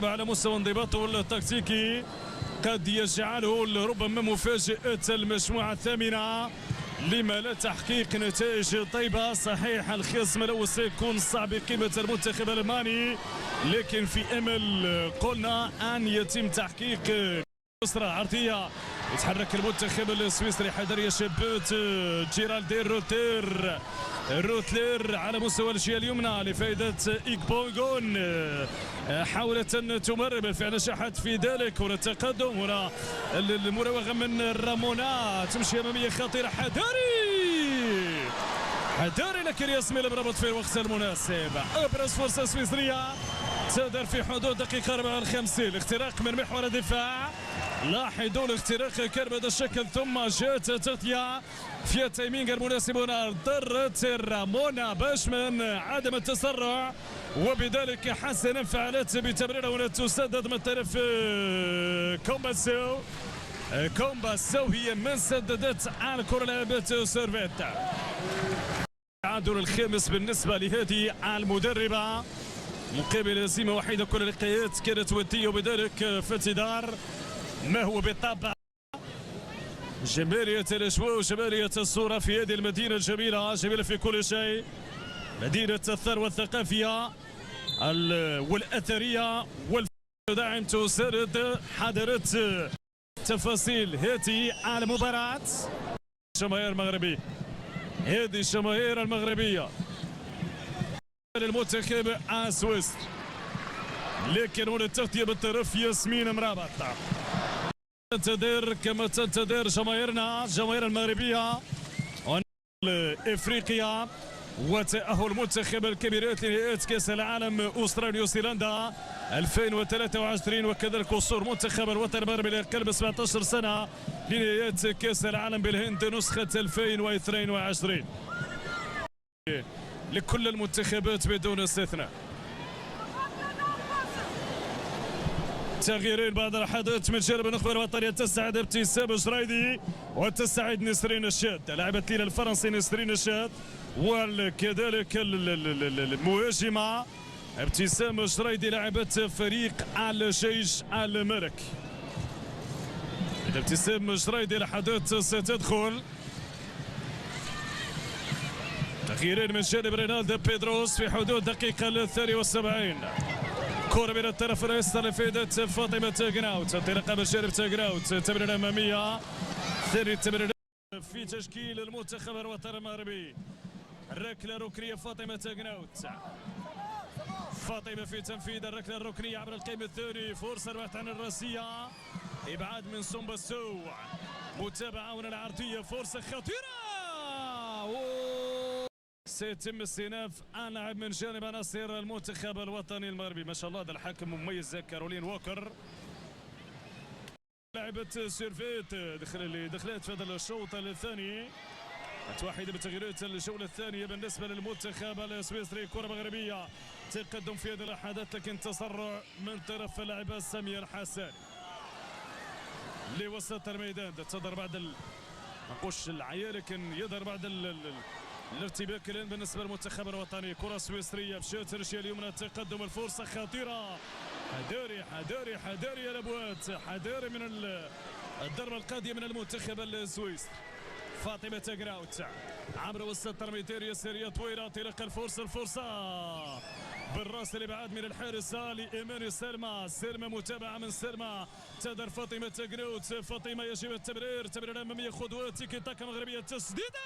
على مستوى انضباطه التكتيكي قد يجعله ربما مفاجأة المجموعة الثامنة لما لا تحقيق نتائج طيبة. صحيح الخصم لو سيكون صعب قيمة المنتخب الألماني، لكن في أمل قلنا أن يتم تحقيق أسرة عرضية. يتحرك المنتخب السويسري حذر يا شبوت جيرالدين روتلير على مستوى الجهه اليمنى لفائده إيكبونغون. حاولت ان تمرر بالفعل، نجحت في ذلك. هنا التقدم، هنا المراوغه من رامونا، تمشي اماميه خطيره. حذاري لكن يسمي المربط في الوقت المناسب. ابرز فرصه سويسريه تدار في حدود دقيقه 54. الاختراق من محور الدفاع، لاحظوا الاختراق كان بهذا الشكل ثم جاءت تغطيه في التايمينغ المناسب. هنا ضرت رامونا باش من عدم التسرع، وبذلك حسنا فعلت بتمريره. هنا تسدد من طرف كومباسو هي من سددت على الكره لعبت سيرفيت. التعادل الخامس بالنسبه لهذه المدربه مقابل هزيمه وحيده. كل اللقاءات كانت وديه، وبذلك فاتدار ما هو بالطبع جمالية الأجواء وجمالية الصورة في هذه المدينة الجميلة، جميلة في كل شيء. مدينة الثروة الثقافية والأثرية والداعم تسرد حضرت تفاصيل هذه المباراة. الجماهير المغربية، هذه الجماهير المغربية للمنتخب السويسري، لكن هنا التغطية من طرف ياسمين مرابط. تنتظر كما تنتظر جماهيرنا، الجماهير المغربية افريقيا، وتأهل منتخب الكاميرات لنهائيات كأس العالم أستراليا ونيوزيلندا 2023، وكذلك وصول منتخب الوطن المغربي لقلب 17 سنة لنهائيات كأس العالم بالهند نسخة 2022 لكل المنتخبات بدون استثناء. تغييرين بعد الحدث من جانب النخبة الوطنية. تسعد ابتسام جرايدي وتسعد نسرين الشاد، لاعبة ليلة الفرنسي نسرين الشاد، وكذلك المهاجمة ابتسام جرايدي لاعبة فريق الجيش الملكي. ابتسام جرايدي الحدث ستدخل. تغييرين من جانب رينالدو بيدروس في حدود دقيقة 73. كرة من الطرف الايسر لفائدة فاطمة تاغناوت، انطلاقة من جانب تاغناوت، تمريرة أمامية. ثاني تمريرة في تشكيل المنتخب الوطني المغربي. الركلة الركنية فاطمة تاغناوت، فاطمة في تنفيذ الركلة الركنية عبر القائم الثاني. فرصة البحث عن الراسية، إبعاد من سومباسو، متابعة هنا العرضية، فرصة خطيرة. سيتم استئناف اللاعب من جانب عناصر المنتخب الوطني المغربي. ما شاء الله هذا الحكم مميز كارولين ووكر. لاعبة سيرفيت دخلت في هذا الشوط الثاني. واحدة من تغييرات الجولة الثانية بالنسبة للمنتخب السويسري. كرة مغربية تقدم في هذه اللحظات، لكن تسرع من طرف اللاعبة سامية الحساني لوسط الميدان. تظهر بعد ما نقولش العيا، لكن يظهر بعد الارتباك الان بالنسبه للمنتخب الوطني. كره سويسريه مشات الرجال اليمنى، تقدم الفرصه خطيره. حذاري يا لبوات، حذاري من الضربه القاضيه من المنتخب السويسري. فاطمه تاغناوت عبر وسط الميدان يساريه طويله، تلقى الفرصه بالراس الابعاد من الحارسه لايمان سلمى متابعه من سلمى. تدر فاطمه تاغناوت، فاطمه يجب التمرير، تمرير اماميه خطوات تيكي تاكا مغربيه، تسديده